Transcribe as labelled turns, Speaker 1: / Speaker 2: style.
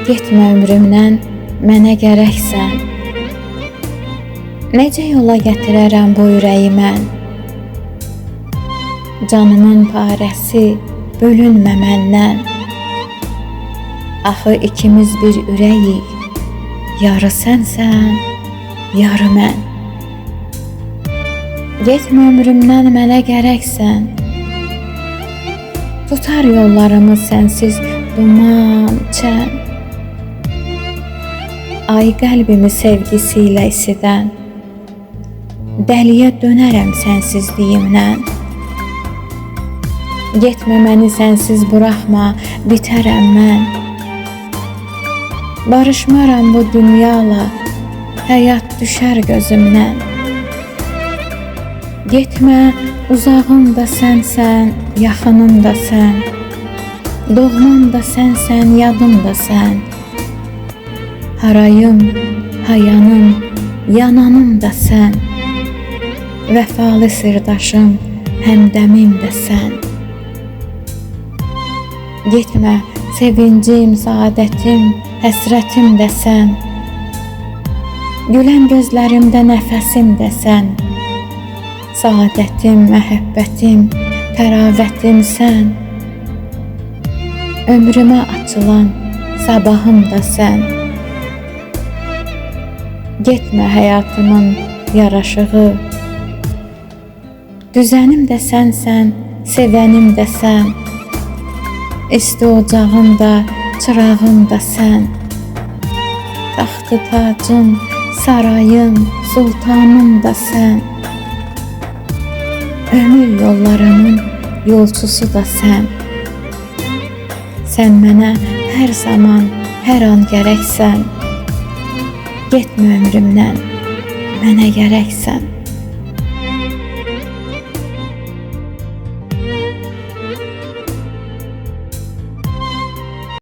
Speaker 1: Getmə ömrümdən, mənə gərəksən. Necə yola gətirərəm bu ürəyi mən? Canımın parəsi, bölünmə məndən. Axı ikimiz bir ürəyik, yarı sənsən, yarı mən. Getmə ömrümdən, mənə gərəksən. Tutar yollarımız sənsiz duman, çən. Ay qəlbimi sevgisi ilə isidən, dəliyə dönərəm sənsizliyimdən. Getmə məni sənsiz buraxma, bitərəm mən. Barışmaram bu dünyala, həyat düşər gözümdən. Getmə, uzağım da sənsən, yaxınım da sən. Doğmam da sənsən, yadım da sən. Harayım, hayanım, yananım da sən. Vəfalı sirdaşım, həmdəmim də sən. Getmə, sevincim, saadətim, həsrətim də sən. Gülən gözlərimdə nəfəsim də sən. Saadətim, məhəbbətim, təravətim sən. Ömrümə açılan sabahım da sən. Getmə həyatımın yaraşığı, düzənim də sənsən, sevənim də sən. İsti ocağım da, çırağım da sən. Taxtı tacım, sarayım, sultanım da sən. Ömür yollarımın yolçusu da sən. Sən mənə hər zaman, hər an gərəksən. Getmə ömrümdən, mənə gərəksən.